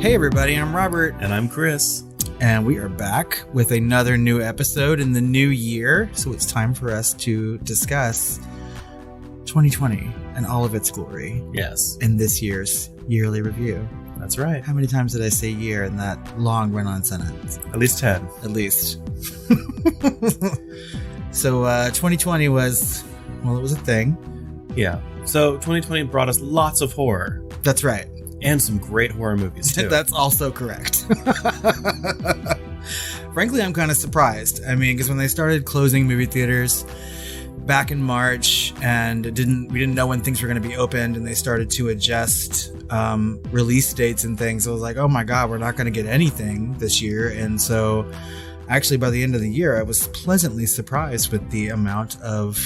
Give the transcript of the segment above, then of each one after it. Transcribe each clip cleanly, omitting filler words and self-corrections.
Hey everybody, I'm Robert. And I'm Chris. And we are back with another new episode in the new year. So it's time for us to discuss 2020 and all of its glory. Yes. In this year's yearly review. That's right. How many times did I say year in that long run-on sentence? At least 10. At least. So 2020 was, well, it was a thing. Yeah. So 2020 brought us lots of horror. That's right. And some great horror movies, too. That's also correct. Frankly, I'm kind of surprised. I mean, because when they started closing movie theaters back in March and we didn't know when things were going to be opened, and they started to adjust release dates and things, I was like, oh my God, we're not going to get anything this year. And so actually by the end of the year, I was pleasantly surprised with the amount of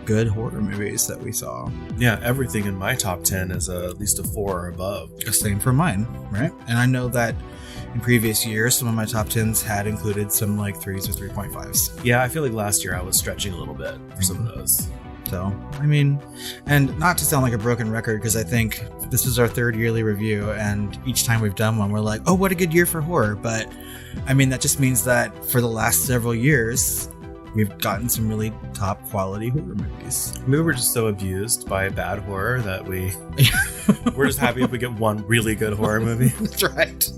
good horror movies that we saw. Yeah, everything in my top 10 is at least a 4 or above. Same for mine, right? And I know that in previous years, some of my top 10s had included some like 3s or 3.5s. Yeah, I feel like last year I was stretching a little bit for some of those. So, I mean, and not to sound like a broken record, because I think this is our third yearly review, and each time we've done one, we're like, oh, what a good year for horror. But, I mean, that just means that for the last several years, we've gotten some really top quality horror movies. Maybe we're just so abused by bad horror that we're just happy if we get one really good horror movie. That's right.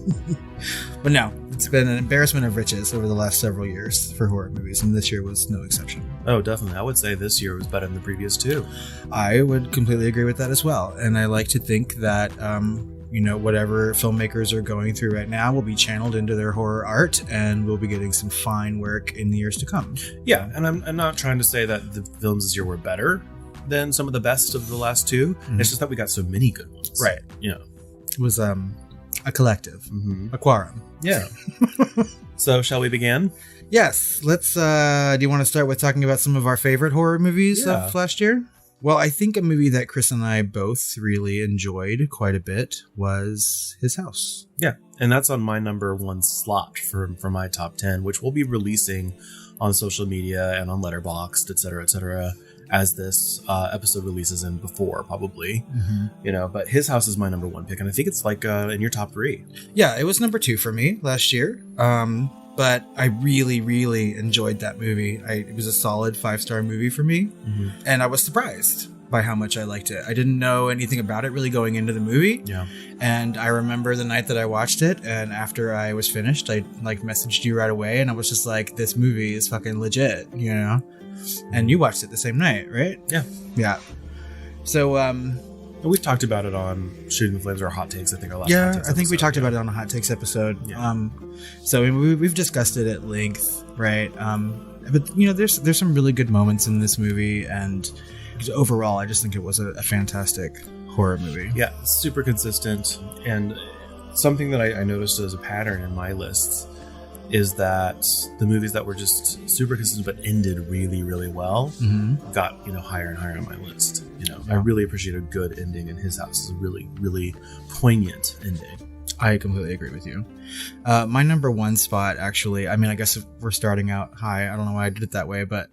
But no, it's been an embarrassment of riches over the last several years for horror movies, and this year was no exception. Oh, definitely. I would say this year was better than the previous two. I would completely agree with that as well. And I like to think that whatever filmmakers are going through right now will be channeled into their horror art, and we'll be getting some fine work in the years to come. Yeah, and I'm not trying to say that the films this year were better than some of the best of the last two. Mm-hmm. It's just that we got so many good ones. Right. You know. It was a collective. Mm-hmm. A quorum. Yeah. So, shall we begin? Yes. Let's, do you want to start with talking about some of our favorite horror movies of last year? Well, I think a movie that Chris and I both really enjoyed quite a bit was His House. Yeah, and that's on my number 1 slot for my top 10, which we'll be releasing on social media and on Letterboxd, etc., as this episode releases in before, probably. Mm-hmm. But His House is my number 1 pick, and I think it's like in your top 3. Yeah, it was number 2 for me last year. But I really, really enjoyed that movie. It was a solid 5-star movie for me. Mm-hmm. And I was surprised by how much I liked it. I didn't know anything about it really going into the movie. Yeah. And I remember the night that I watched it, and after I was finished, I messaged you right away, and I was just like, this movie is fucking legit, And you watched it the same night, right? Yeah. Yeah. So, we've talked about it on Shooting the Flames or Hot Takes, I think, our last Yeah, Hot Takes I think episode. we talked about it on a Hot Takes episode. Yeah. So we've discussed it at length, right? But, there's some really good moments in this movie, and overall, I just think it was a fantastic horror movie. Yeah, super consistent. And something that I noticed as a pattern in my lists is that the movies that were just super consistent but ended really, really well got, higher and higher on my list. I really appreciate a good ending, and His House is a really, really poignant ending. I completely agree with you. My number 1 spot, actually, I mean, I guess if we're starting out high, I don't know why I did it that way, but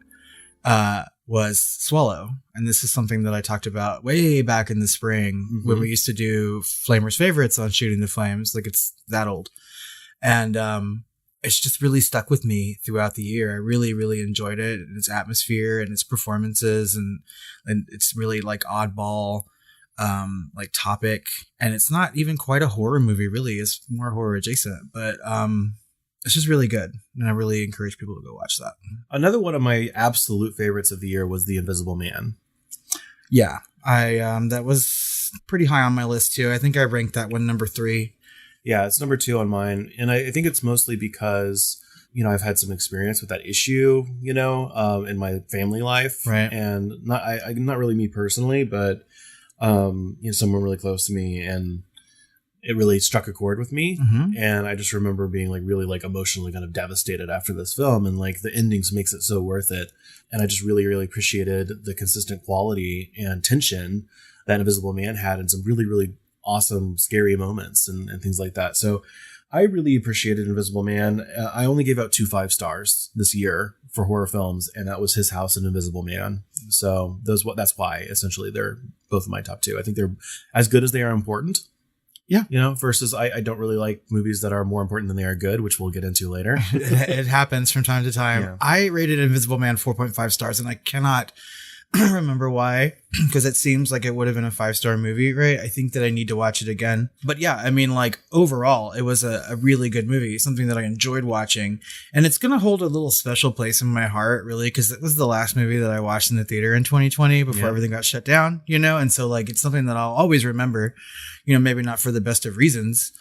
was Swallow. And this is something that I talked about way back in the spring when we used to do Flamers Favorites on Shooting the Flames. Like, it's that old. And it's just really stuck with me throughout the year. I really, really enjoyed it, and its atmosphere and its performances, and it's really like oddball topic. And it's not even quite a horror movie, really. It's more horror adjacent, but it's just really good, and I really encourage people to go watch that. Another one of my absolute favorites of the year was The Invisible Man. Yeah, that was pretty high on my list too. I think I ranked that one number 3. Yeah, it's number 2 on mine. And I think it's mostly because, I've had some experience with that issue, in my family life. Right. And not really me personally, but, someone really close to me, and it really struck a chord with me. Mm-hmm. And I just remember being really emotionally kind of devastated after this film, and the endings makes it so worth it. And I just really, really appreciated the consistent quality and tension that Invisible Man had, and some really, really awesome, scary moments and things like that. So I really appreciated Invisible Man. I only gave out 2 5-stars this year for horror films, and that was His House and Invisible Man. So that's why essentially they're both in my top 2. I think they're as good as they are important. Yeah. Versus I don't really like movies that are more important than they are good, which we'll get into later. It happens from time to time. Yeah. I rated Invisible Man 4.5 stars, and I cannot remember why, because it seems like it would have been a 5-star movie, right? I think that I need to watch it again. But yeah, I mean, like, overall, it was a really good movie, something that I enjoyed watching. And it's going to hold a little special place in my heart, really, because it was the last movie that I watched in the theater in 2020 before everything got shut down, And so, like, it's something that I'll always remember, maybe not for the best of reasons.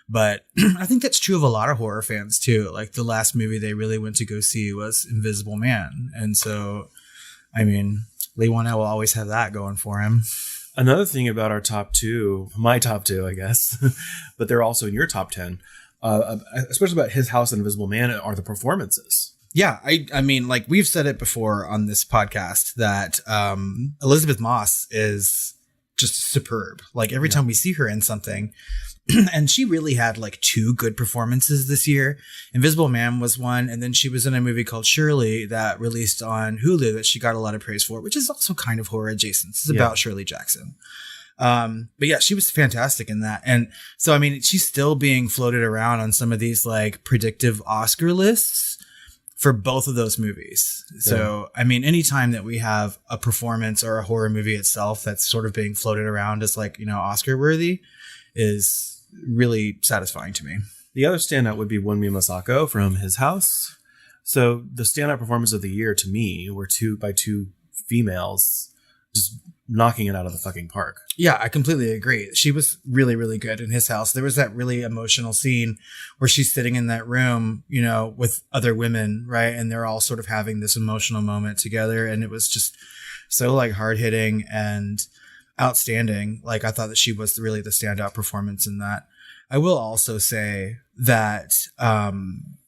But I think that's true of a lot of horror fans, too. Like, the last movie they really went to go see was Invisible Man. And so, I mean, Lee Wanell will always have that going for him. Another thing about our top two, my top two, I guess, but they're also in your top 10, especially about His House and Invisible Man, are the performances. Yeah, I mean, like, we've said it before on this podcast that Elizabeth Moss is just superb. Like, every time we see her in something, and she really had like 2 good performances this year. Invisible Man was one, and then she was in a movie called Shirley that released on Hulu that she got a lot of praise for, which is also kind of horror adjacent. It's about Shirley Jackson. But yeah, she was fantastic in that. And so, I mean, she's still being floated around on some of these like predictive Oscar lists for both of those movies. So, I mean, anytime that we have a performance or a horror movie itself that's sort of being floated around as like, Oscar worthy is really satisfying to me. The other standout would be Wunmi Masako from His House. So the standout performance of the year to me were two females just knocking it out of the fucking park. Yeah, I completely agree. She was really, really good in His House. There was that really emotional scene where she's sitting in that room, with other women, right? And they're all sort of having this emotional moment together. And it was just so like hard hitting and outstanding. Like, I thought that she was really the standout performance in that. I will also say that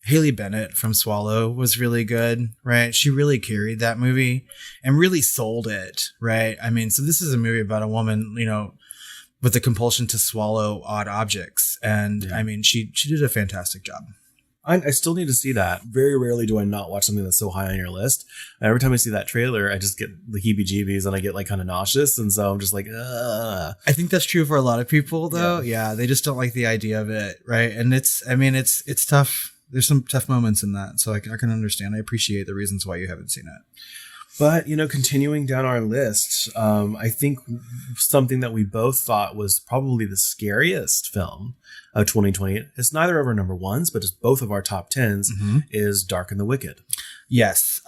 Haley Bennett from Swallow was really good, right? She really carried that movie and really sold it, right? I mean, so this is a movie about a woman, with the compulsion to swallow odd objects. And I mean, she did a fantastic job. I still need to see that. Very rarely do I not watch something that's so high on your list. And every time I see that trailer, I just get the heebie-jeebies and I get like kind of nauseous. And so I'm just like, ugh. I think that's true for a lot of people, though. Yeah, they just don't like the idea of it, right? And it's tough. There's some tough moments in that. So I can understand. I appreciate the reasons why you haven't seen it. But, continuing down our list, I think something that we both thought was probably the scariest film of 2020, it's neither of our number ones, but it's both of our top 10s, is Dark and the Wicked. Yes.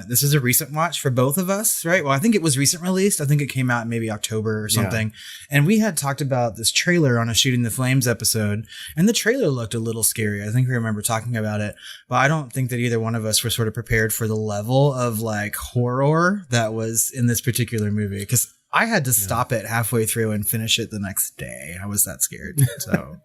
This is a recent watch for both of us, right? Well, I think it was recent released. I think it came out maybe October or something. Yeah. And we had talked about this trailer on a Shooting the Flames episode, and the trailer looked a little scary. I think we remember talking about it, but I don't think that either one of us were sort of prepared for the level of like horror that was in this particular movie. Because I had to stop it halfway through and finish it the next day. I was that scared. So,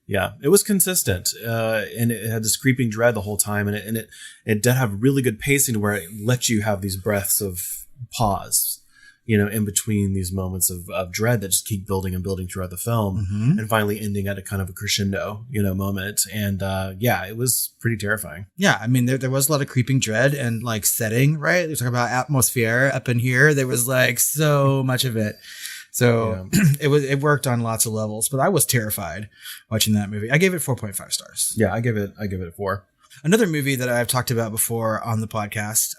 yeah, it was consistent, and it had this creeping dread the whole time, and it did have really good pacing where it let you have these breaths of pause, in between these moments of dread that just keep building and building throughout the film, and finally ending at a kind of a crescendo, moment. And it was pretty terrifying. Yeah, I mean, there was a lot of creeping dread and like setting, right? They're talking about atmosphere up in here. There was like so much of it. So it worked on lots of levels, but I was terrified watching that movie. I gave it 4.5 stars. Yeah, I give it a 4. Another movie that I've talked about before on the podcast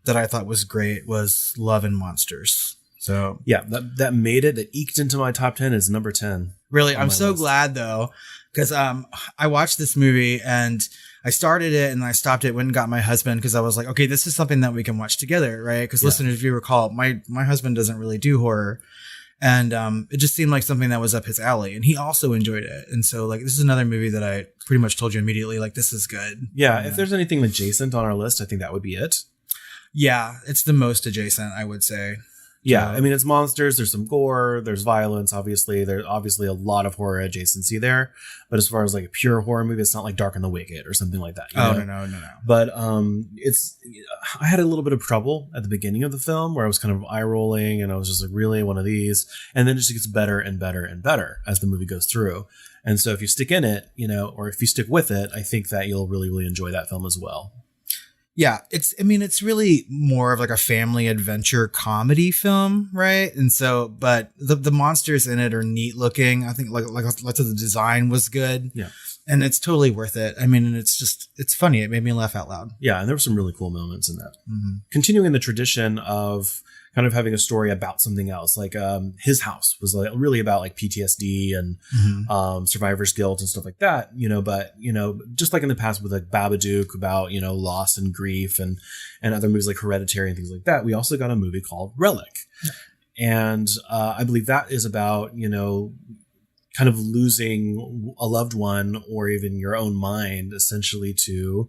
that I thought was great was Love and Monsters. So yeah, that made it. That eked into my top 10 as number 10. Really, I'm so glad though, because I watched this movie and I started it and I stopped it, went and got my husband because I was like, okay, this is something that we can watch together, right? Because listeners, if you recall, my husband doesn't really do horror. And it just seemed like something that was up his alley, and he also enjoyed it. And so, like, this is another movie that I pretty much told you immediately, like, this is good. Yeah, if there's anything adjacent on our list, I think that would be it. Yeah, it's the most adjacent, I would say. Yeah, I mean, it's monsters, there's some gore, there's violence, obviously. There's obviously a lot of horror adjacency there. But as far as like a pure horror movie, it's not like Dark and the Wicked or something like that. No. But I had a little bit of trouble at the beginning of the film where I was kind of eye rolling and I was just like, really, one of these? And then it just gets better and better and better as the movie goes through. And so if you stick in it, or if you stick with it, I think that you'll really, really enjoy that film as well. Yeah, it's really more of like a family adventure comedy film, right? And so, but the monsters in it are neat looking. I think like lots of the design was good. Yeah. And it's totally worth it. I mean, and it's funny. It made me laugh out loud. Yeah, and there were some really cool moments in that. Mm-hmm. Continuing the tradition of kind of having a story about something else, like His House was like really about like PTSD and survivor's guilt and stuff like that, but just like in the past with like Babadook about loss and grief and other movies like Hereditary and things like that, we also got a movie called Relic. Yeah. And I believe that is about kind of losing a loved one or even your own mind essentially to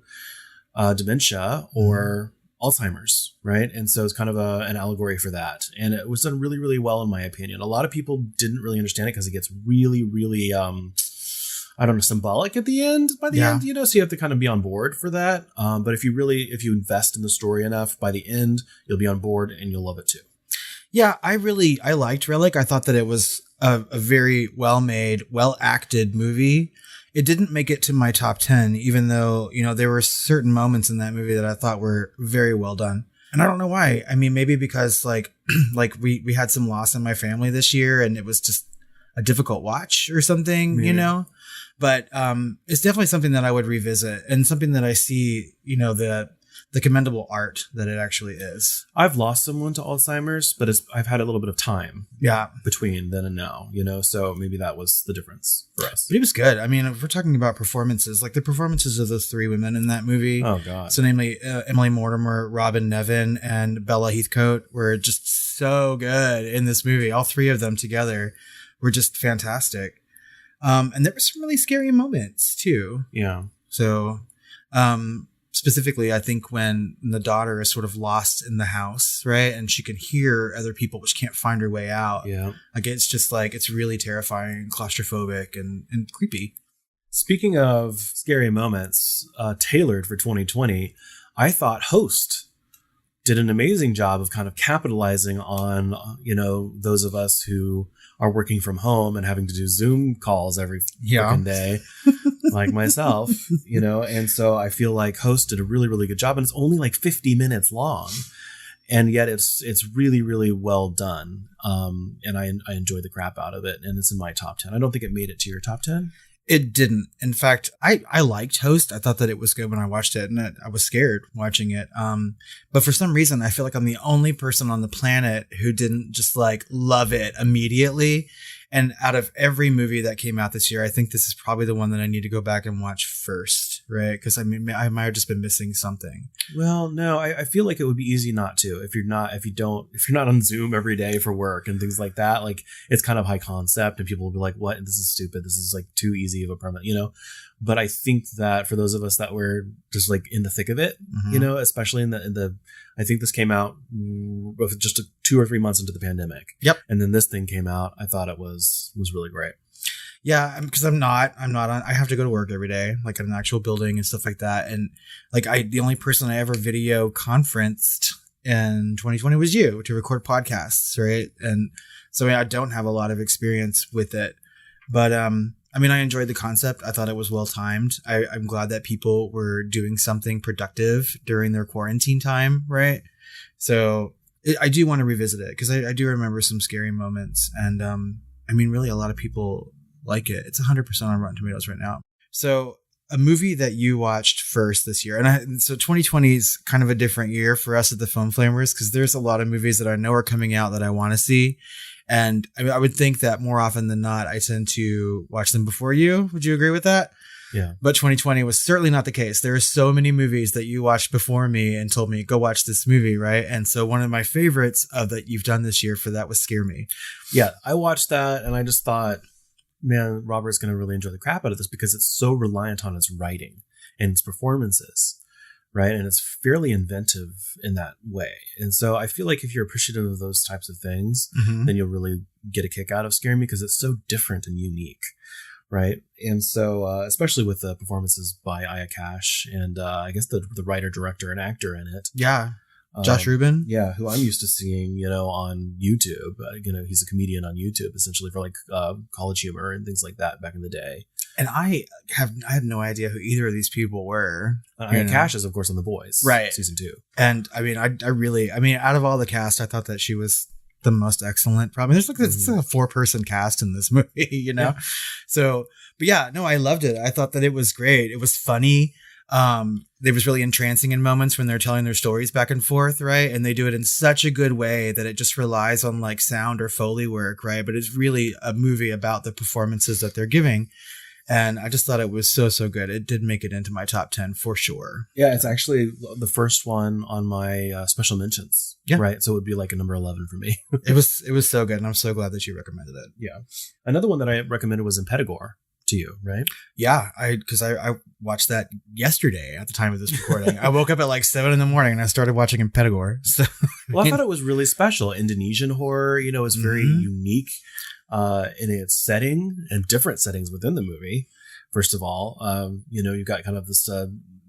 dementia or Alzheimer's, right? And so it's kind of an allegory for that. And it was done really, really well, in my opinion. A lot of people didn't really understand it because it gets really, really, symbolic at the end, by the end, so you have to kind of be on board for that. But if you invest in the story enough, by the end, you'll be on board and you'll love it too. Yeah, I liked Relic. I thought that it was a very well-made, well-acted movie. It didn't make it to my top 10, even though, there were certain moments in that movie that I thought were very well done. And I don't know why. I mean, maybe because like we had some loss in my family this year and it was just a difficult watch or something, but it's definitely something that I would revisit and something that I see, the commendable art that it actually is. I've lost someone to Alzheimer's, but I've had a little bit of time between then and now, so maybe that was the difference for us. But it was good. I mean, if we're talking about performances, like the performances of those three women in that movie. Oh, God. So namely Emily Mortimer, Robin Nevin, and Bella Heathcote were just so good in this movie. All three of them together were just fantastic. And there were some really scary moments too. Yeah. So, specifically, I think when the daughter is sort of lost in the house, right? And she can hear other people, but she can't find her way out. Yeah. Like, it's just like, it's really terrifying and claustrophobic and creepy. Speaking of scary moments, tailored for 2020, I thought Host did an amazing job of kind of capitalizing on, those of us who are working from home and having to do Zoom calls every fucking day, like myself, and so I feel like Host did a really, really good job, and it's only like 50 minutes long, and yet it's really, really well done, and I enjoy the crap out of it, and it's in my top 10. I don't think it made it to your top 10. It didn't. In fact, I liked Host. I thought that it was good when I watched it, and I was scared watching it. But for some reason, I feel like I'm the only person on the planet who didn't just like love it immediately. And out of every movie that came out this year, I think this is probably the one that I need to go back and watch first, right? Because I mean, I might have just been missing something. Well, no, I feel like it would be easy not to if you're not on Zoom every day for work and things like that. Like, it's kind of high concept, and people will be like, "What? This is stupid. This is like too easy of a permit," But I think that for those of us that were just like in the thick of it, especially in the, I think this came out with just 2 or 3 months into the pandemic. Yep. And then this thing came out. I thought it was really great. Yeah, because I'm not on, I have to go to work every day, like in an actual building and stuff like that. And like the only person I ever video conferenced in 2020 was you to record podcasts. Right. And so I don't have a lot of experience with it, but, I mean, I enjoyed the concept. I thought it was well timed. I'm glad that people were doing something productive during their quarantine time, right? So I do want to revisit it because I do remember some scary moments. And I mean, really, a lot of people like it. It's 100% on Rotten Tomatoes right now. So a movie that you watched first this year, and so 2020 is kind of a different year for us at the Film Flamers because there's a lot of movies that I know are coming out that I want to see. And I mean, I would think that more often than not, I tend to watch them before you. Would you agree with that? Yeah. But 2020 was certainly not the case. There are so many movies that you watched before me and told me, go watch this movie, right? And so one of my favorites that you've done this year for that was Scare Me. Yeah, I watched that and I just thought, man, Robert's going to really enjoy the crap out of this because it's so reliant on its writing and its performances. Right. And it's fairly inventive in that way. And so I feel like if you're appreciative of those types of things, then you'll really get a kick out of Scare Me because it's so different and unique. Right. And so especially with the performances by Aya Cash and I guess the writer, director and actor in it. Yeah. Josh Rubin. Yeah. Who I'm used to seeing, on YouTube. He's a comedian on YouTube essentially for like college humor and things like that back in the day. And I had no idea who either of these people were. Cash is, of course, on The Boys, right? Season 2. And I mean, I really, out of all the cast, I thought that she was the most excellent. Probably there's like it's a 4-person cast in this movie, Yeah. So, but yeah, no, I loved it. I thought that it was great. It was funny. It was really entrancing in moments when they're telling their stories back and forth, right? And they do it in such a good way that it just relies on like sound or Foley work, right? But it's really a movie about the performances that they're giving. And I just thought it was so good. It did make it into my top 10 for sure. Yeah, it's actually the first one on my special mentions. Yeah. Right. So it would be like a number 11 for me. It was so good. And I'm so glad that you recommended it. Yeah. Another one that I recommended was Impetigore to you, right? Yeah. Because I watched that yesterday at the time of this recording. I woke up at like 7 a.m. and I started watching Impetigore. So, well, I thought it was really special. Indonesian horror, is very unique. In its setting and different settings within the movie. First of all, you've got kind of this,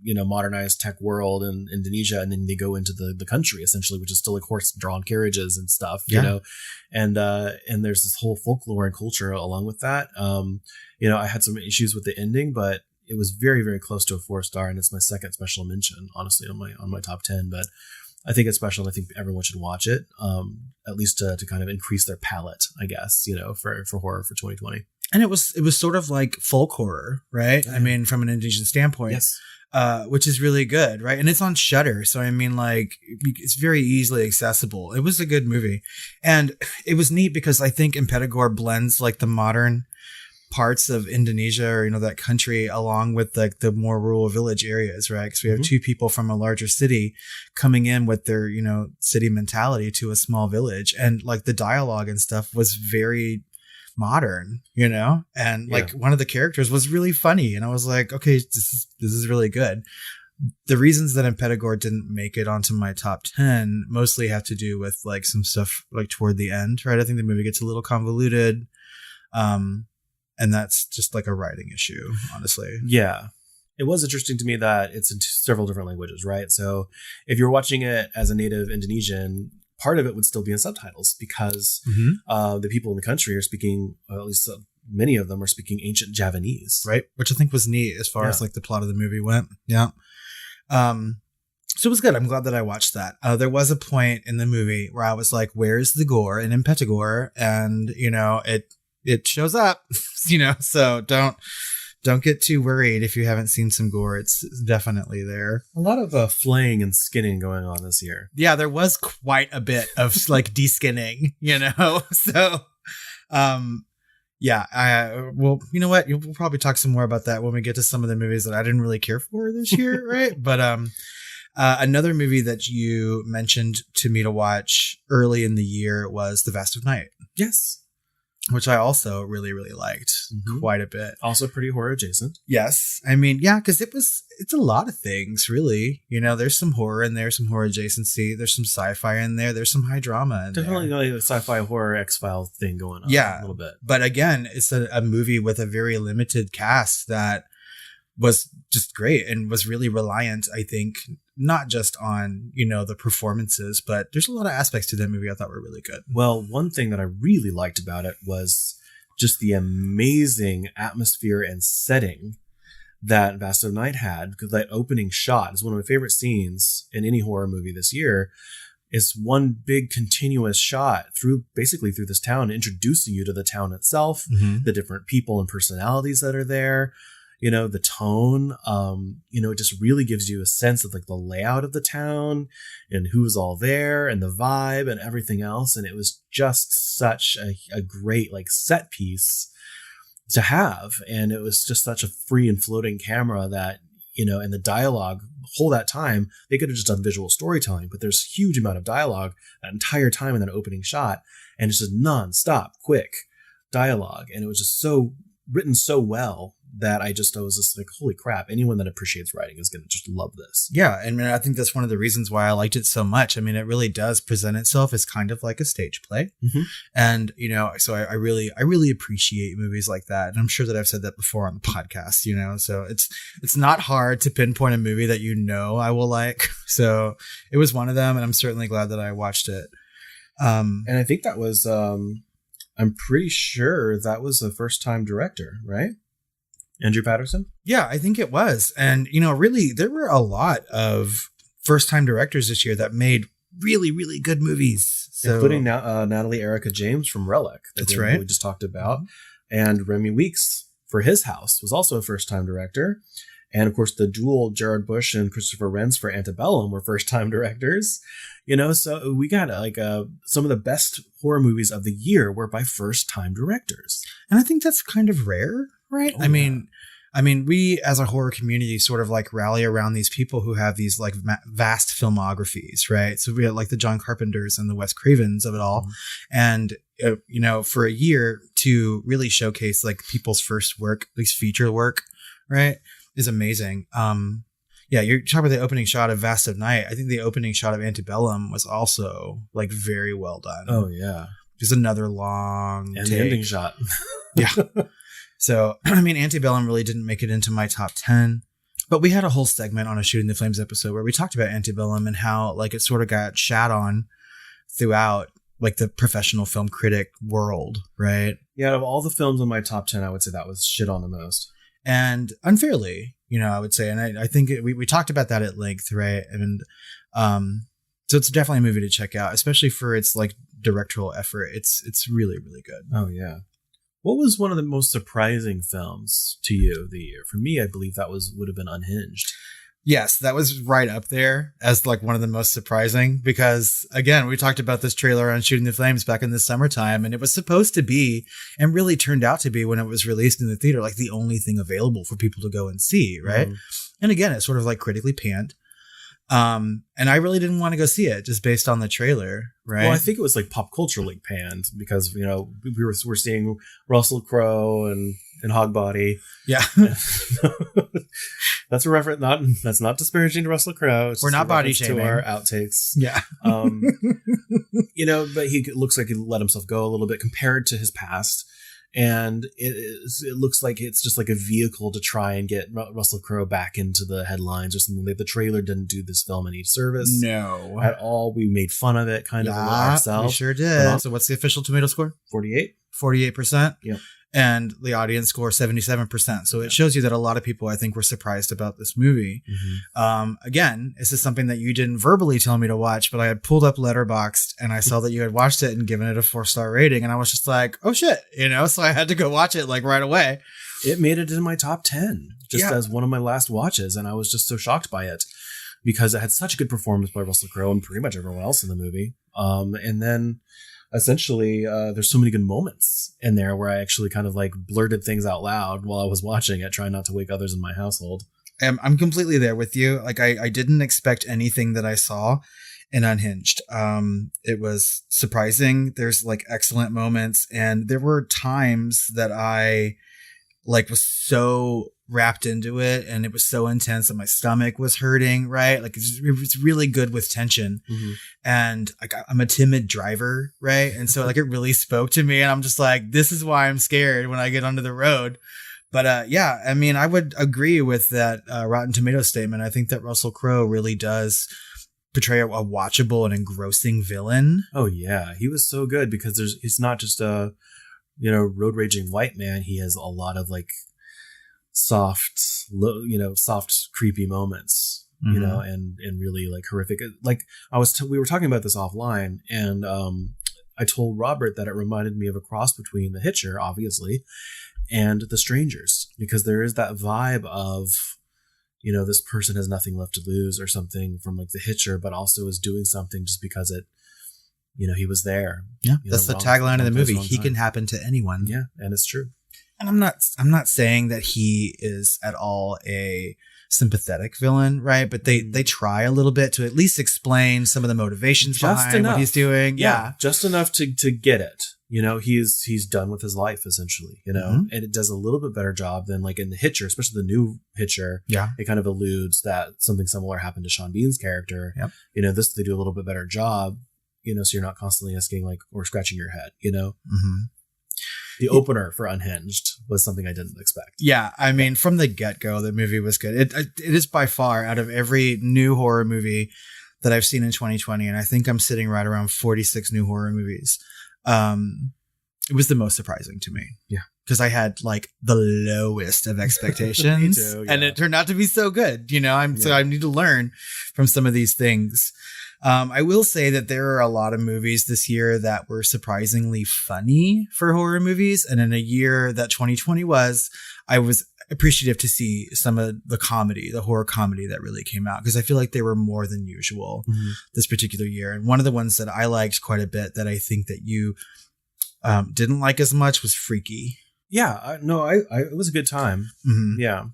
modernized tech world in Indonesia, and then they go into the country essentially, which is still like horse-drawn carriages and stuff, and there's this whole folklore and culture along with that. I had some issues with the ending, but it was very, very close to a 4-star, and it's my second special mention, honestly, on my top 10. But I think it's special, and I think everyone should watch it, at least to kind of increase their palate, I guess, for horror for 2020. And it was sort of like folk horror, right? I mean, from an Indonesian standpoint, yes. Which is really good, right? And it's on Shudder, so I mean, like, it's very easily accessible. It was a good movie, and it was neat because I think Impetigore blends like the modern parts of Indonesia or that country along with like the more rural village areas, right? Because we have two people from a larger city coming in with their city mentality to a small village, and like the dialogue and stuff was very modern, and like one of the characters was really funny, and I was like, okay, this is really good. The reasons that Impetigore didn't make it onto my top 10 mostly have to do with like some stuff like toward the end, right? I think the movie gets a little convoluted. And that's just like a writing issue, honestly. Yeah. It was interesting to me that it's in several different languages, right? So if you're watching it as a native Indonesian, part of it would still be in subtitles because the people in the country are speaking, at least many of them are speaking ancient Javanese. Right. Which I think was neat as far as like the plot of the movie went. Yeah. So it was good. I'm glad that I watched that. There was a point in the movie where I was like, where's the gore in Impetigore? And, it shows up, so don't get too worried if you haven't seen some gore. It's definitely there. A lot of flaying and skinning going on this year. Yeah, there was quite a bit of like de-skinning, so well, you know what? We'll probably talk some more about that when we get to some of the movies that I didn't really care for this year, right? But another movie that you mentioned to me to watch early in the year was The Vast of Night. Yes. Which I also really, really liked quite a bit. Also pretty horror adjacent. Yes. I mean, yeah, because it's a lot of things, really. There's some horror in there, some horror adjacency. There's some sci-fi in there. There's some high drama in Definitely there. Like a sci-fi horror X-File thing going on. Yeah. A little bit. But again, it's a movie with a very limited cast that was just great and was really reliant, I think, not just on, the performances, but there's a lot of aspects to that movie I thought were really good. Well, one thing that I really liked about it was just the amazing atmosphere and setting that Vast of Night had, because that opening shot is one of my favorite scenes in any horror movie this year. It's one big continuous shot through this town, introducing you to the town itself, the different people and personalities that are there. The tone, it just really gives you a sense of like the layout of the town and who's all there and the vibe and everything else. And it was just such a great like set piece to have. And it was just such a free and floating camera that, and the dialogue whole that time, they could have just done visual storytelling, but there's a huge amount of dialogue that entire time in that opening shot. And it's just nonstop, quick dialogue. And it was just so written so well that I was just like, holy crap, anyone that appreciates writing is going to just love this. Yeah. And I think that's one of the reasons why I liked it so much. I mean, it really does present itself as kind of like a stage play. And, so I really appreciate movies like that. And I'm sure that I've said that before on the podcast, so it's not hard to pinpoint a movie that, I will like. So it was one of them. And I'm certainly glad that I watched it. And I think that was, I'm pretty sure that was a first time director, right? Andrew Patterson? Yeah, I think it was. And, really, there were a lot of first-time directors this year that made really, really good movies. So, including Natalie Erica James from Relic. That's right. We just talked about. And Remy Weeks for His House was also a first-time director. And, of course, the dual Jared Bush and Christopher Renz for Antebellum were first-time directors. So we got some of the best horror movies of the year were by first-time directors. And I think that's kind of rare, right? Oh, I mean, we as a horror community sort of like rally around these people who have these like vast filmographies, right? So we have like the John Carpenters and the Wes Cravens of it all. And, for a year to really showcase like people's first work, at least feature work, right, is amazing. You're talking about the opening shot of Vast of Night. I think the opening shot of Antebellum was also like very well done. Oh, yeah. Just another long and take. The ending shot. Yeah. So, Antebellum really didn't make it into my top 10, but we had a whole segment on a Shooting the Flames episode where we talked about Antebellum and how like it sort of got shat on throughout like the professional film critic world, right? Yeah, out of all the films in my top 10, I would say that was shit on the most. And unfairly, I would say. And I think we talked about that at length, right? And so it's definitely a movie to check out, especially for its like directorial effort. It's really, really good. Oh, yeah. What was one of the most surprising films to you of the year? For me, I believe that would have been Unhinged. Yes, that was right up there as like one of the most surprising because, again, we talked about this trailer on Shooting the Flames back in the summertime, and it was supposed to be, and really turned out to be when it was released in the theater, like the only thing available for people to go and see, right? And again, it's sort of like critically panned. And I really didn't want to go see it just based on the trailer, right? Well, I think it was like pop culturally panned because, we're seeing Russell Crowe and Hogbody. Yeah. That's a reference. That's not disparaging to Russell Crowe. We're not body shaming. To our outtakes. Yeah. But he looks like he let himself go a little bit compared to his past. And it looks like it's just like a vehicle to try and get Russell Crowe back into the headlines or something. Like the trailer didn't do this film any service. No. At all. We made fun of it kind of a little ourselves. We sure did. So what's the official tomato score? 48. 48%. Yep. And the audience score 77%. So it shows you that a lot of people, I think, were surprised about this movie. Again, this is something that you didn't verbally tell me to watch, but I had pulled up Letterboxd and I saw that you had watched it and given it a 4-star rating. And I was just like, oh shit, so I had to go watch it like right away. It made it in my top 10 as one of my last watches. And I was just so shocked by it because it had such a good performance by Russell Crowe and pretty much everyone else in the movie. And then essentially, there's so many good moments in there where I actually kind of like blurted things out loud while I was watching it, trying not to wake others in my household. I'm completely there with you. Like I didn't expect anything that I saw in Unhinged. It was surprising. There's like excellent moments. And there were times that I like was so wrapped into it and it was so intense that my stomach was hurting, right? Like it's really good with tension. And like I'm a timid driver, right? And so like it really spoke to me and I'm just like, this is why I'm scared when I get onto the road. But I would agree with that Rotten Tomatoes statement. I think that Russell Crowe really does portray a watchable and engrossing villain. Oh yeah, he was so good because he's not just a road raging white man. He has a lot of like soft creepy moments, and really like horrific. Like we were talking about this offline, and I told Robert that it reminded me of a cross between The Hitcher, obviously, and The Strangers, because there is that vibe of, this person has nothing left to lose or something from like The Hitcher, but also is doing something just because it, he was there. Yeah. That's the tagline of the movie. He can happen to anyone. Yeah. And it's true. And I'm not saying that he is at all a sympathetic villain, right? But they try a little bit to at least explain some of the motivations behind what he's doing. Yeah. Just enough to get it. He's done with his life essentially, and it does a little bit better job than like in The Hitcher, especially the new Hitcher. Yeah. It kind of alludes that something similar happened to Sean Bean's character. Yep. This, they do a little bit better job, so you're not constantly asking like, or scratching your head, The opener for Unhinged was something I didn't expect. Yeah. I mean, from the get-go, the movie was good. It is by far out of every new horror movie that I've seen in 2020. And I think I'm sitting right around 46 new horror movies. it was the most surprising to me. Yeah. Because I had like the lowest of expectations. Me too, yeah. And it turned out to be so good. You know, so I need to learn from some of these things. I will say that there are a lot of movies this year that were surprisingly funny for horror movies. And in a year that 2020 was, I was appreciative to see some of the horror comedy that really came out, because I feel like they were more than usual this particular year. And one of the ones that I liked quite a bit that I think that you didn't like as much was Freaky. Yeah, it was a good time. Yeah.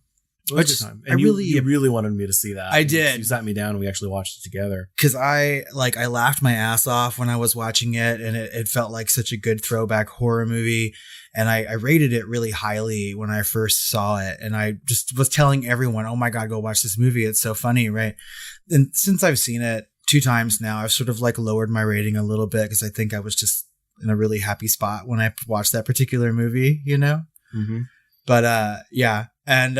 It was a good time. And you really wanted me to see that. I did. You sat me down and we actually watched it together. Because I laughed my ass off when I was watching it, and it felt like such a good throwback horror movie. And I rated it really highly when I first saw it. And I just was telling everyone, oh my God, go watch this movie. It's so funny, right? And since I've seen it 2 times now, I've sort of like lowered my rating a little bit, because I think I was just in a really happy spot when I watched that particular movie, you know? But yeah. And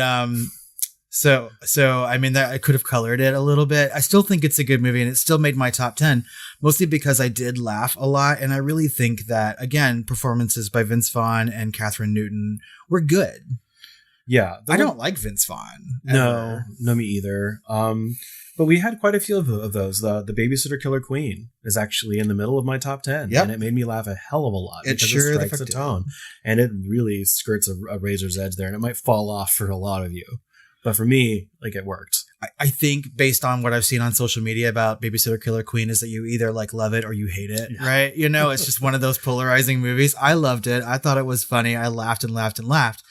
so I mean, that I could have colored it a little bit. I still think it's a good movie, and it still made my top 10, mostly because I did laugh a lot. And I really think that, again, performances by Vince Vaughn and Catherine Newton were good. Yeah. I don't like Vince Vaughn. No, me either. But we had quite a few of those. The Babysitter Killer Queen is actually in the middle of my top 10. Yep. And it made me laugh a hell of a lot. It sure strikes a tone. And it really skirts a razor's edge there. And it might fall off for a lot of you. But for me, like, it worked. I think based on what I've seen on social media about Babysitter Killer Queen is that you either like love it or you hate it, right? You know, it's just one of those polarizing movies. I loved it. I thought it was funny. I laughed and laughed and laughed.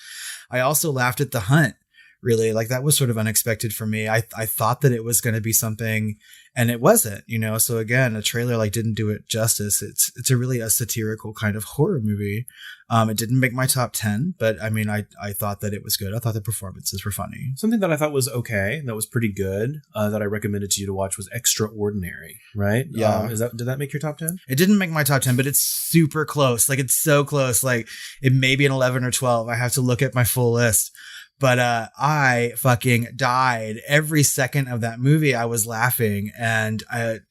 I also laughed at The Hunt. Really, like, that was sort of unexpected for me. I thought that it was going to be something, and it wasn't, you know? So again, a trailer like didn't do it justice. It's a really a satirical kind of horror movie. It didn't make my top 10, but I mean, I thought that it was good. I thought the performances were funny. Something that I thought was okay, that was pretty good, that I recommended to you to watch was Extraordinary, right? Yeah. Did that make your top 10? It didn't make my top 10, but it's super close. Like, it's so close. Like, it may be an 11 or 12. I have to look at my full list. But I fucking died every second of that movie. I was laughing, and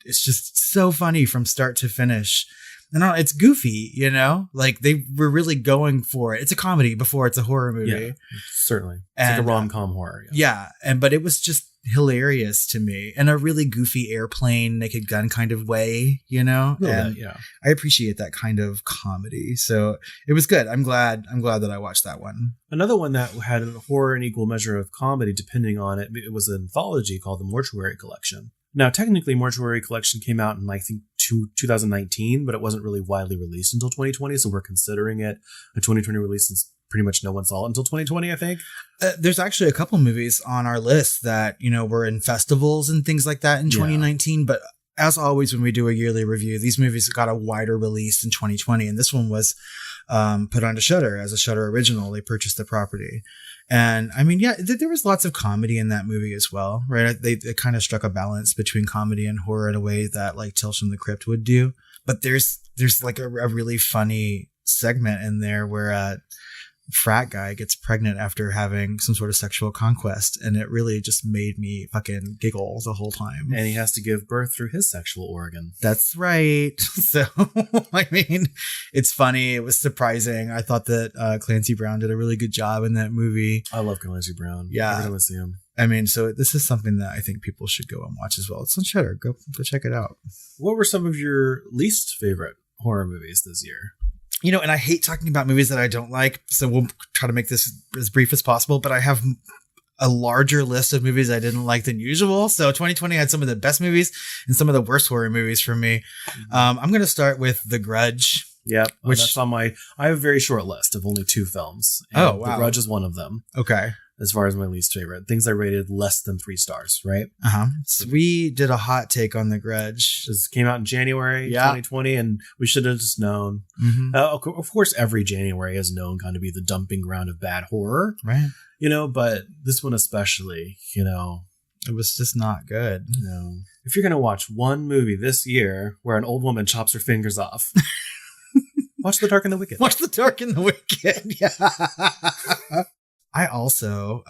it's just so funny from start to finish. And it's goofy, you know, like they were really going for it. It's a comedy before it's a horror movie. Yeah, certainly. It's like a rom-com horror. Yeah. But it was just hilarious to me in a really goofy airplane, Naked Gun kind of way, you know? And yeah. I appreciate that kind of comedy. So it was good. I'm glad that I watched that one. Another one that had a horror and equal measure of comedy, depending on it, it was an anthology called The Mortuary Collection. Now, technically, Mortuary Collection came out in, I think, 2019, but it wasn't really widely released until 2020. So we're considering it a 2020 release since pretty much no one saw it until 2020, I think. There's actually a couple movies on our list that, you know, were in festivals and things like that in 2019. But as always, when we do a yearly review, these movies got a wider release in 2020. And this one was put onto Shudder as a Shudder original. They purchased the property. And I mean, yeah, there was lots of comedy in that movie as well, right? They kind of struck a balance between comedy and horror in a way that like Tales from the Crypt would do. But there's like a really funny segment in there where frat guy gets pregnant after having some sort of sexual conquest, and it really just made me fucking giggle the whole time. And he has to give birth through his sexual organ. That's right. So I mean, it's funny. It was surprising. I thought that Clancy Brown did a really good job in that movie. I love Clancy Brown. Yeah, every time I see him. I mean, so this is something that I think people should go and watch as well. It's on Shudder. Go check it out. What were some of your least favorite horror movies this year? You know, and I hate talking about movies that I don't like, so we'll try to make this as brief as possible, but I have a larger list of movies I didn't like than usual. So 2020 had some of the best movies and some of the worst horror movies for me. I'm going to start with The Grudge. Yep. Which that's on I have a very short list of only 2 films. Oh, wow. The Grudge is one of them. Okay. As far as my least favorite. Things I rated less than 3 stars, right? Uh-huh. So we did a hot take on The Grudge. This came out in January 2020, and we should have just known. Mm-hmm. Of course, every January is known kind of be the dumping ground of bad horror. Right. You know, but this one especially, you know. It was just not good. No. If you're going to watch one movie this year where an old woman chops her fingers off, watch The Dark and the Wicked. Watch The Dark and the Wicked. Yeah. I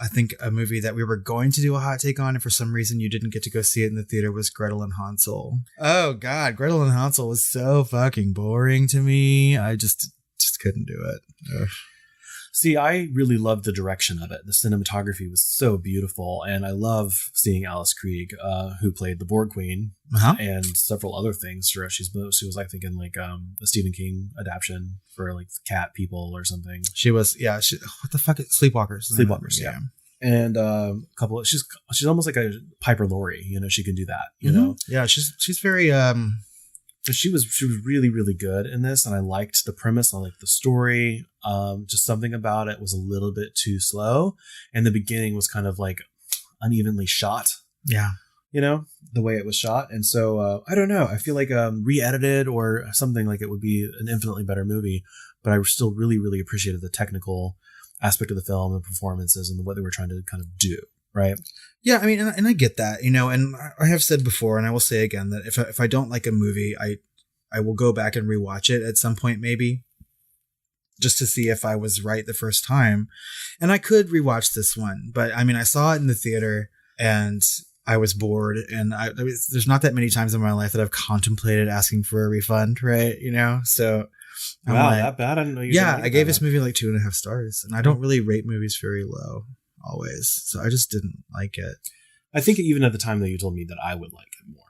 think a movie that we were going to do a hot take on, and for some reason you didn't get to go see it in the theater, was Gretel and Hansel. Oh God, Gretel and Hansel was so fucking boring to me. I just couldn't do it. Ugh. See, I really loved the direction of it. The cinematography was so beautiful, and I love seeing Alice Krige, who played the Borg Queen, and several other things. She was, I think, in like a Stephen King adaptation for like Cat People or something. She was, yeah. What the fuck? Sleepwalkers. Sleepwalkers, yeah. And a couple. She's almost like a Piper Laurie. You know, she can do that. You know, yeah. She's very. But she was really, really good in this, and I liked the premise. I liked the story. Just something about it was a little bit too slow, and the beginning was kind of like unevenly shot. Yeah, you know, the way it was shot, and so I don't know. I feel like re-edited or something, like it would be an infinitely better movie. But I still really, really appreciated the technical aspect of the film and performances and what they were trying to kind of do. Right. Yeah, I mean, and I get that, you know, and I have said before, and I will say again, that if I don't like a movie, I will go back and rewatch it at some point, maybe, just to see if I was right the first time. And I could rewatch this one, but I mean, I saw it in the theater and I was bored, and there's not that many times in my life that I've contemplated asking for a refund, right? You know, so. Wow, that bad? I didn't know you. Yeah, I gave this movie like 2.5 stars, and I don't really rate movies very low. Always. So I just didn't like it. I think even at the time that you told me that I would like it more.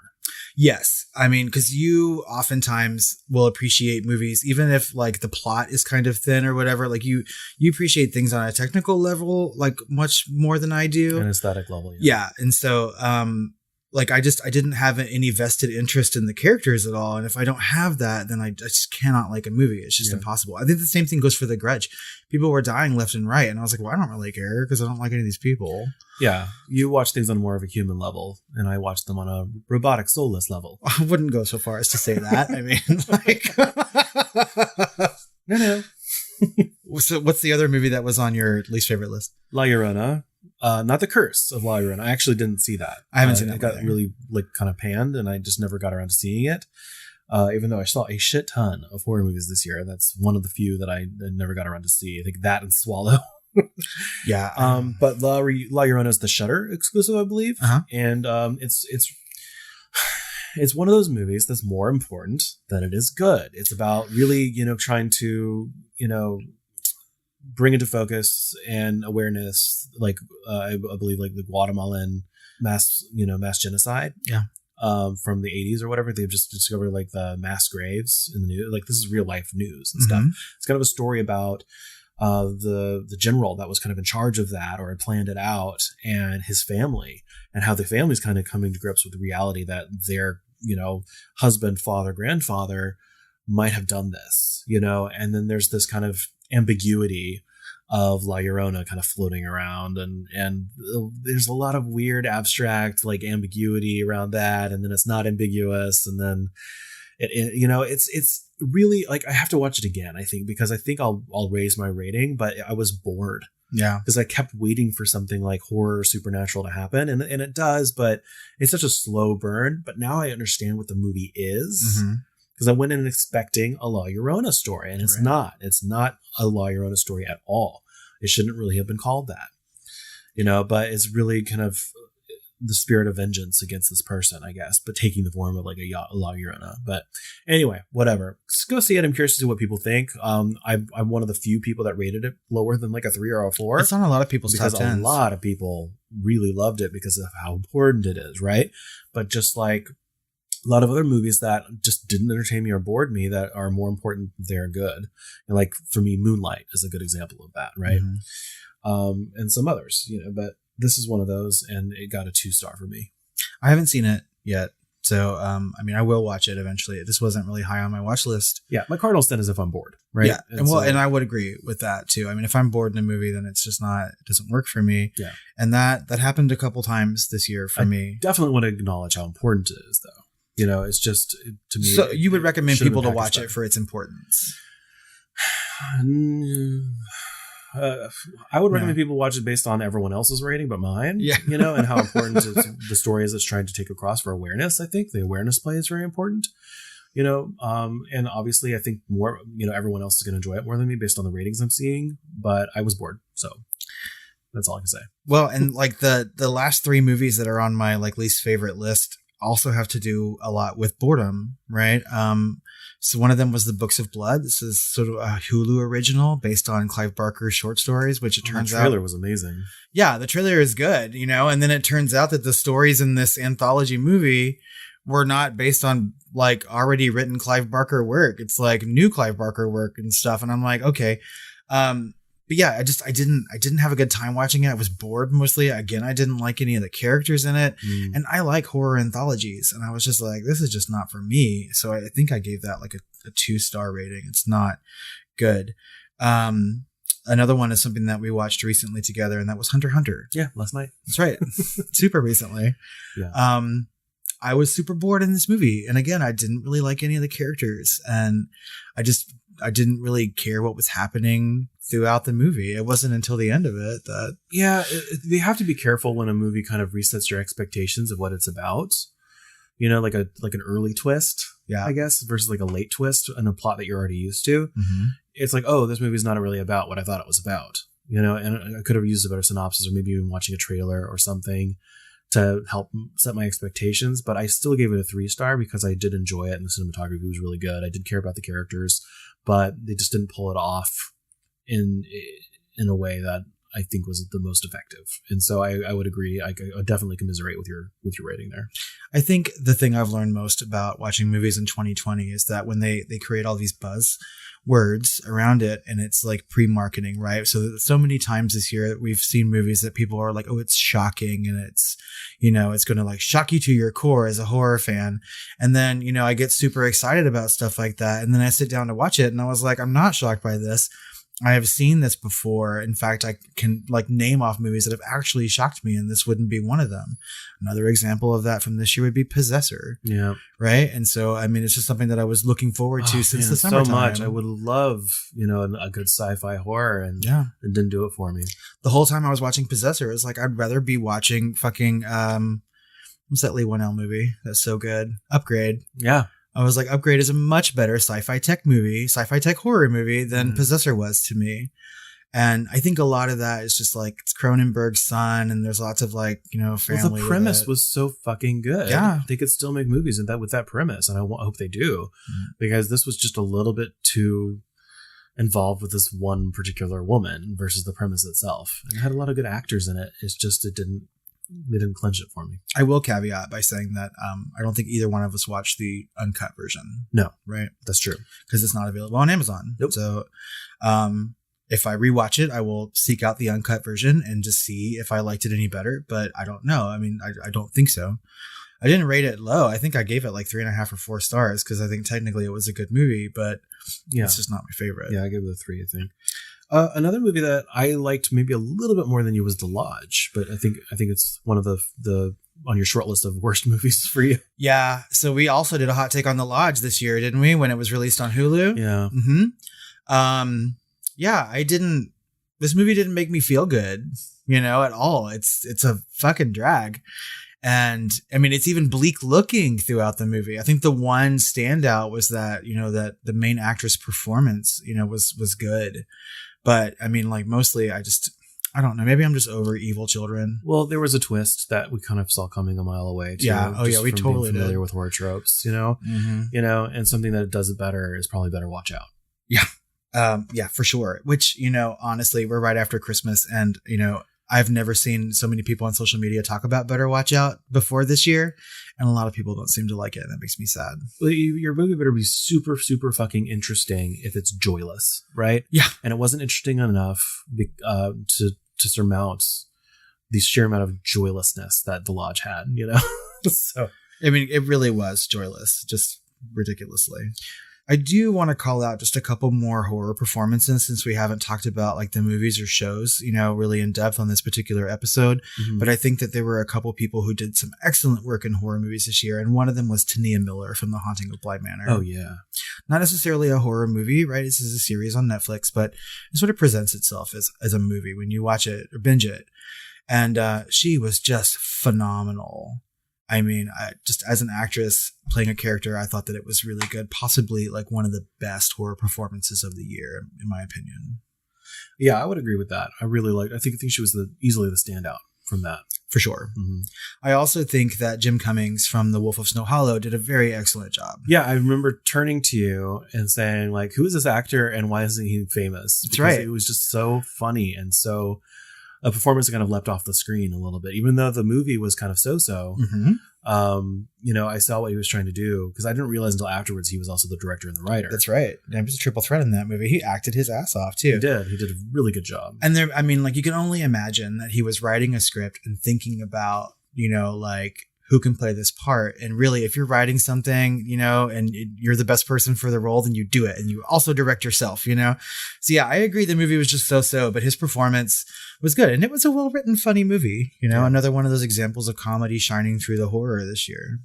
Yes. I mean, because you oftentimes will appreciate movies, even if like the plot is kind of thin or whatever, like you appreciate things on a technical level, like much more than I do. An aesthetic level. Yeah. And so, like I didn't have any vested interest in the characters at all. And if I don't have that, then I just cannot like a movie. It's just impossible. I think the same thing goes for The Grudge. People were dying left and right. And I was like, well, I don't really care because I don't like any of these people. Yeah. You watch things on more of a human level, and I watch them on a robotic, soulless level. I wouldn't go so far as to say that. I mean, like, no. So what's the other movie that was on your least favorite list? La Llorona. Not The Curse of La Llorona. I actually didn't see that. I haven't seen it. It got really like kind of panned, and I just never got around to seeing it. Even though I saw a shit ton of horror movies this year, that's one of the few that I never got around to see. I think that and Swallow. Yeah. But La Llorona is the Shudder exclusive, I believe, and it's one of those movies that's more important than it is good. It's about really, you know, trying to, you know, bring into focus and awareness, like I believe, like the Guatemalan mass genocide. Yeah. From the 80s or whatever. They've just discovered like the mass graves in the news. Like this is real life news and stuff. It's kind of a story about the general that was kind of in charge of that or had planned it out, and his family, and how the family's kind of coming to grips with the reality that their, you know, husband, father, grandfather might have done this, you know. And then there's this kind of ambiguity of La Llorona kind of floating around, and there's a lot of weird abstract like ambiguity around that, and then it's not ambiguous, and then it you know, it's really like I have to watch it again, I think, because I think I'll raise my rating, but I was bored. Yeah, because I kept waiting for something like horror supernatural to happen, and it does, but it's such a slow burn. But now I understand what the movie is. Because I went in expecting a La Llorona story, and it's not. It's not a La Llorona story at all. It shouldn't really have been called that, you know. But it's really kind of the spirit of vengeance against this person, I guess, but taking the form of like a La Llorona. But anyway, whatever. Just go see it. I'm curious to see what people think. I'm one of the few people that rated it lower than like a 3 or a 4. It's on a lot of people's because top 10s. A lot of people really loved it because of how important it is, right? But just like a lot of other movies that just didn't entertain me or bored me that are more important, they're good. And like for me, Moonlight is a good example of that, right? And some others, you know, but this is one of those, and it got a 2-star for me. I haven't seen it yet, so I mean, I will watch it eventually. This wasn't really high on my watch list. Yeah, my cardinal sin is if I'm bored, right? Yeah, and I would agree with that too. I mean, if I'm bored in a movie, then it's just not, it doesn't work for me. Yeah, and that happened a couple times this year for me. Definitely want to acknowledge how important it is, though. You know, it's just, to me. So you would recommend people to watch it for its importance? I would recommend people watch it based on everyone else's rating but mine. Yeah. You know, and how important the story is it's trying to take across for awareness. I think the awareness play is very important. You know, and obviously I think more, you know, everyone else is going to enjoy it more than me based on the ratings I'm seeing, but I was bored. So that's all I can say. Well, and like the last 3 movies that are on my like least favorite list also have to do a lot with boredom, right? So one of them was The Books of Blood. This is sort of a Hulu original based on Clive Barker's short stories, which it turns out. The trailer was amazing. Yeah, the trailer is good, and then it turns out that the stories in this anthology movie were not based on like already written Clive Barker work. It's like new Clive Barker work and stuff. And I'm like, okay. But yeah, I didn't have a good time watching it. I was bored mostly. Again, I didn't like any of the characters in it. And I like horror anthologies. And I was just like, this is just not for me. So I think I gave that like a 2-star rating. It's not good. Another one is something that we watched recently together, and that was Hunter x Hunter. Yeah, last night. That's right. Super recently. Yeah. I was super bored in this movie. And again, I didn't really like any of the characters. And I didn't really care what was happening throughout the movie. It wasn't until the end of it that... Yeah, you have to be careful when a movie kind of resets your expectations of what it's about. Like an early twist, I guess, versus like a late twist in a plot that you're already used to. Mm-hmm. It's like, oh, this movie's not really about what I thought it was about. And I could have used a better synopsis, or maybe even watching a trailer or something to help set my expectations. But I still gave it a 3-star because I did enjoy it, and the cinematography was really good. I did care about the characters, but they just didn't pull it off in a way that I think was the most effective. And so I would agree. I definitely commiserate with your rating there. I think the thing I've learned most about watching movies in 2020 is that when they create all these buzz words around it, and it's like pre-marketing, right? So many times this year we've seen movies that people are like, oh, it's shocking, and it's, it's going to like shock you to your core as a horror fan. And then, I get super excited about stuff like that. And then I sit down to watch it and I was like, I'm not shocked by this. I have seen this before. In fact, I can like name off movies that have actually shocked me, and this wouldn't be one of them. Another example of that from this year would be Possessor. Yeah. Right. And so, I mean, it's just something that I was looking forward to since the summertime. So much. I would love, a good sci-fi horror, and it didn't do it for me. The whole time I was watching Possessor, it was like, I'd rather be watching fucking, what's that Lee Whannell movie? That's so good. Upgrade. Yeah. I was like, Upgrade is a much better sci-fi tech horror movie than Possessor was to me. And I think a lot of that is just like, it's Cronenberg's son, and there's lots of like, family. Well, the premise was so fucking good. Yeah. They could still make movies with that premise. And I hope they do, because this was just a little bit too involved with this one particular woman versus the premise itself. And it had a lot of good actors in it. It's just, they didn't clinch it for me. I will caveat by saying that I don't think either one of us watched the uncut version. No. Right? That's true. Because it's not available on Amazon. Nope. So if I rewatch it, I will seek out the uncut version and just see if I liked it any better. But I don't know. I mean, I don't think so. I didn't rate it low. I think I gave it like 3.5 or 4 stars because I think technically it was a good movie, but it's just not my favorite. Yeah, I gave it a 3, I think. Another movie that I liked maybe a little bit more than you was The Lodge, but I think it's one of the on your short list of worst movies for you. Yeah. So we also did a hot take on The Lodge this year, didn't we? When it was released on Hulu. Yeah. Mm-hmm. Yeah. This movie didn't make me feel good, at all. It's a fucking drag. And I mean, it's even bleak looking throughout the movie. I think the one standout was that, that the main actress performance, was good. But I mean, like mostly I don't know. Maybe I'm just over evil children. Well, there was a twist that we kind of saw coming a mile away too. Yeah. Oh yeah. We totally familiar did. with horror tropes, and something that does it better is probably better watch out. Yeah. Yeah, for sure. Which, honestly, we're right after Christmas, and, I've never seen so many people on social media talk about Better Watch Out before this year, and a lot of people don't seem to like it, and that makes me sad. Well, your movie better be super, super fucking interesting if it's joyless, right? Yeah. And it wasn't interesting enough to surmount the sheer amount of joylessness that The Lodge had, So, I mean, it really was joyless, just ridiculously. I do want to call out just a couple more horror performances, since we haven't talked about like the movies or shows, really in depth on this particular episode. Mm-hmm. But I think that there were a couple people who did some excellent work in horror movies this year. And one of them was Tania Miller from The Haunting of Bly Manor. Oh, yeah. Not necessarily a horror movie, right? This is a series on Netflix, but it sort of presents itself as a movie when you watch it or binge it. And she was just phenomenal. I mean, just as an actress playing a character, I thought that it was really good. Possibly like one of the best horror performances of the year, in my opinion. Yeah, I would agree with that. I think she was easily the standout. from that. For sure. Mm-hmm. I also think that Jim Cummings from The Wolf of Snow Hollow did a very excellent job. Yeah, I remember turning to you and saying, like, who is this actor and why isn't he famous? That's right. It was just so funny and so a performance that kind of leapt off the screen a little bit, even though the movie was kind of so-so. Mm-hmm. I saw what he was trying to do because I didn't realize until afterwards he was also the director and the writer. That's right. There was a triple threat in that movie. He acted his ass off too. He did a really good job. And you can only imagine that he was writing a script and thinking about, who can play this part. And really, if you're writing something, and you're the best person for the role, then you do it. And you also direct yourself, So yeah, I agree. The movie was just so, but his performance was good. And it was a well-written, funny movie, another one of those examples of comedy shining through the horror this year.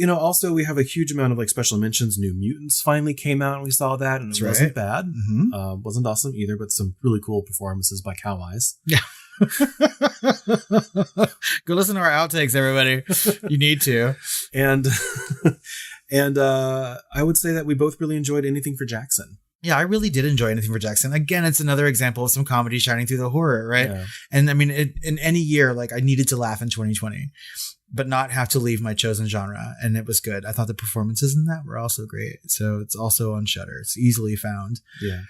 Also we have a huge amount of special mentions. New Mutants finally came out and we saw that, and it wasn't bad. Mm-hmm. Wasn't awesome either, but some really cool performances by Cow Eyes. Yeah. Go listen to our outtakes, everybody. You need to. And I would say that we both really enjoyed Anything for Jackson. Yeah, I really did enjoy Anything for Jackson. Again, it's another example of some comedy shining through the horror, right? Yeah. And in any year, I needed to laugh in 2020, but not have to leave my chosen genre. And it was good. I thought the performances in that were also great. So it's also on Shudder. It's easily found. Yeah.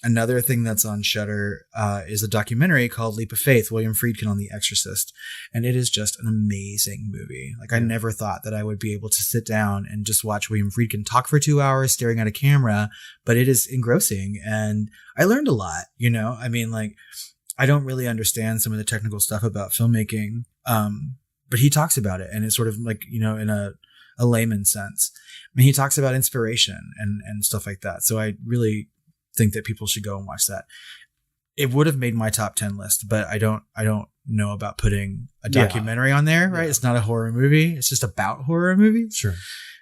Another thing that's on Shudder is a documentary called Leap of Faith, William Friedkin on The Exorcist. And it is just an amazing movie. I never thought that I would be able to sit down and just watch William Friedkin talk for 2 hours staring at a camera, but it is engrossing. And I learned a lot, I don't really understand some of the technical stuff about filmmaking. But he talks about it, and it's sort of in a layman sense. He talks about inspiration and stuff like that. So I really think that people should go and watch that. It would have made my top 10 list, but I don't know about putting a documentary on there, right? Yeah. It's not a horror movie. It's just about horror movies. Sure.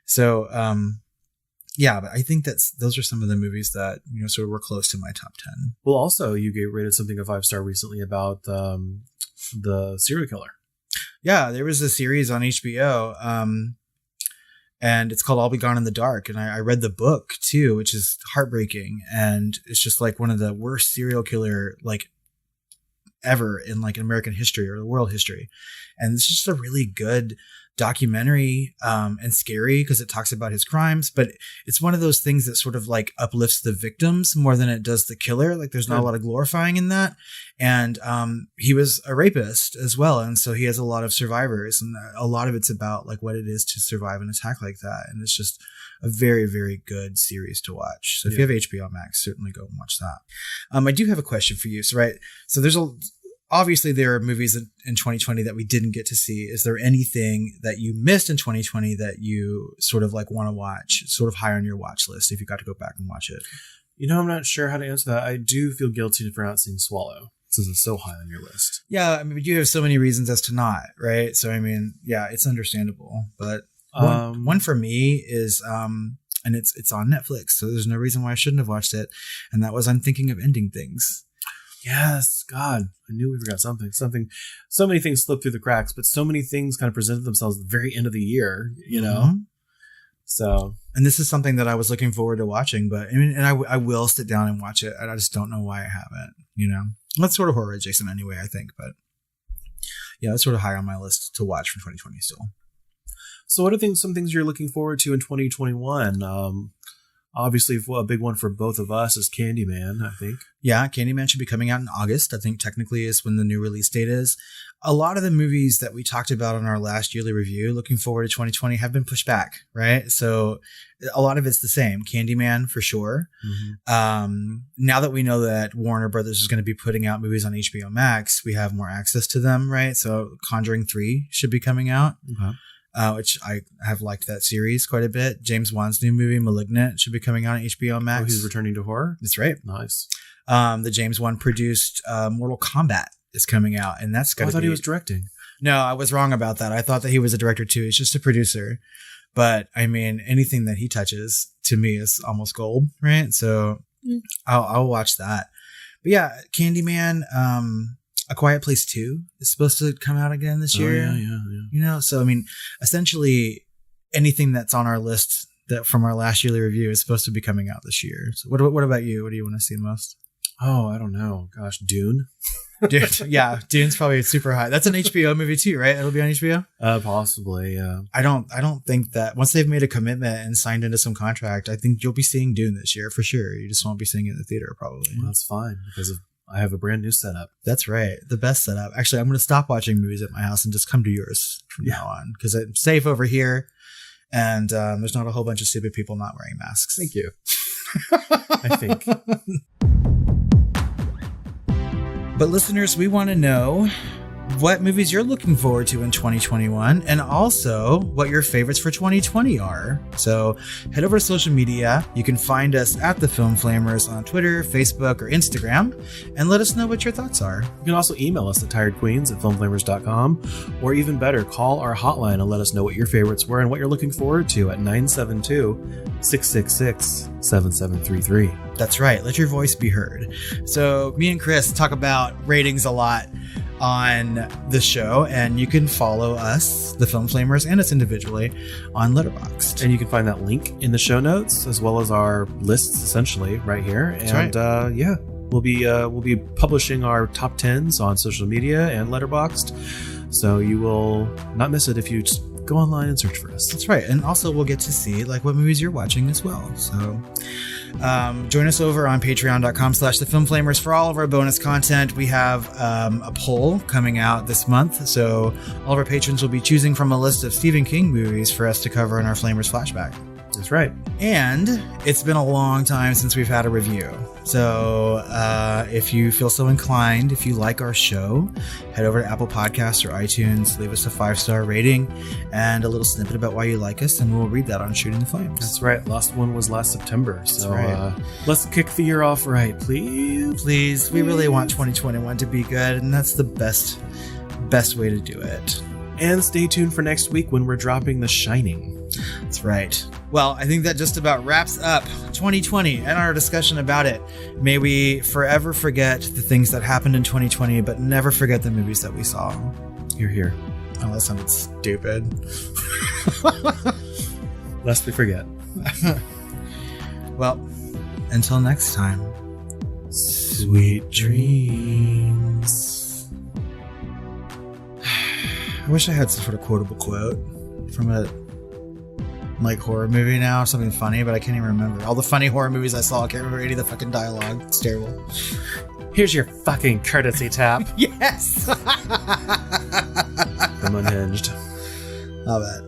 So, but I think those are some of the movies that, sort of were close to my top 10. Well, also you rated something a 5-star recently about the serial killer. Yeah, there was a series on HBO, and it's called I'll Be Gone in the Dark. And I read the book too, which is heartbreaking. And it's just one of the worst serial killer ever in American history or world history. And it's just a really good documentary and scary because it talks about his crimes, but it's one of those things that sort of uplifts the victims more than it does the killer. There's not a lot of glorifying in that. And he was a rapist as well, and so he has a lot of survivors, and a lot of it's about what it is to survive an attack like that. And it's just a very, very good series to watch. So if you have HBO Max, certainly go and watch that. I do have a question for you. So there's obviously, there are movies in 2020 that we didn't get to see. Is there anything that you missed in 2020 that you sort of want to watch, sort of high on your watch list if you got to go back and watch it? I'm not sure how to answer that. I do feel guilty for not seeing Swallow since it's so high on your list. Yeah, you have so many reasons as to not, right? So, it's understandable. But one for me is, and it's on Netflix, so there's no reason why I shouldn't have watched it. And that was I'm Thinking of Ending Things. Yes, God, I knew we forgot something. So many things slipped through the cracks, but so many things kind of presented themselves at the very end of the year, Mm-hmm. So, and this is something that I was looking forward to watching, but I will sit down and watch it. I just don't know why I haven't, That's sort of horror adjacent anyway, I think, but yeah, it's sort of high on my list to watch from 2020 still. So what are some things you're looking forward to in 2021? Obviously, a big one for both of us is Candyman, I think. Yeah, Candyman should be coming out in August. I think technically is when the new release date is. A lot of the movies that we talked about in our last yearly review, looking forward to 2020, have been pushed back, right? So a lot of it's the same. Candyman, for sure. Mm-hmm. Now that we know that Warner Brothers is going to be putting out movies on HBO Max, we have more access to them, right? So Conjuring 3 should be coming out. Mm-hmm. Which I have liked that series quite a bit. James Wan's new movie, Malignant, should be coming out on HBO Max. Oh, he's returning to horror? That's right. Nice. The James Wan produced Mortal Kombat is coming out, and that's got to be... I thought he was directing. No, I was wrong about that. I thought that he was a director too. He's just a producer. But, anything that he touches, to me, is almost gold, right? So I'll watch that. But yeah, Candyman... A Quiet Place 2 is supposed to come out again this year. Yeah. So essentially anything that's on our list that from our last yearly review is supposed to be coming out this year. So what about you? What do you want to see most? Oh, I don't know. Gosh, Dune. Dune, yeah, Dune's probably super high. That's an HBO movie too, right? It'll be on HBO. Possibly, yeah. I don't think that once they've made a commitment and signed into some contract, I think you'll be seeing Dune this year for sure. You just won't be seeing it in the theater probably. Well, that's fine because I have a brand new setup. That's right, the best setup. Actually, I'm going to stop watching movies at my house and just come to yours from now on because I'm safe over here, and there's not a whole bunch of stupid people not wearing masks. Thank you. I think. But listeners, we want to know what movies you're looking forward to in 2021 and also what your favorites for 2020 are. So head over to social media. You can find us at The Film Flamers on Twitter, Facebook, or Instagram, and let us know what your thoughts are. You can also email us at tiredqueens@filmflamers.com, or even better, call our hotline and let us know what your favorites were and what you're looking forward to at 972-666-7733. That's right. Let your voice be heard. So me and Chris talk about ratings a lot on the show, and you can follow us, The Film Flamers, and us individually on Letterboxd. And you can find that link in the show notes as well as our lists essentially right here. That's and right. Yeah, we'll be publishing our top 10s on social media and Letterboxd, so you will not miss it if you just go online and search for us. That's right. And also we'll get to see like what movies you're watching as well. So join us over on patreon.com/thefilmflamers for all of our bonus content. We have a poll coming out this month, so all of our patrons will be choosing from a list of Stephen King movies for us to cover in our Flamers flashback. That's right. And it's been a long time since we've had a review. So if you feel so inclined, if you like our show, head over to Apple Podcasts or iTunes, leave us a 5-star rating and a little snippet about why you like us, and we'll read that on Shooting the Flames. That's right. Last one was last September. So right. Let's kick the year off right, please. Please. We really want 2021 to be good, and that's the best way to do it. And stay tuned for next week when we're dropping The Shining. That's right. Well, I think that just about wraps up 2020 and our discussion about it. May we forever forget the things that happened in 2020, but never forget the movies that we saw. Hear, hear. Oh, that sounded stupid. Lest we forget. Well, until next time, sweet dreams. I wish I had some sort of quotable quote from a horror movie now, something funny, but I can't even remember. All the funny horror movies I saw, I can't remember any of the fucking dialogue. It's terrible. Here's your fucking courtesy tap. Yes! I'm unhinged. I'll bet.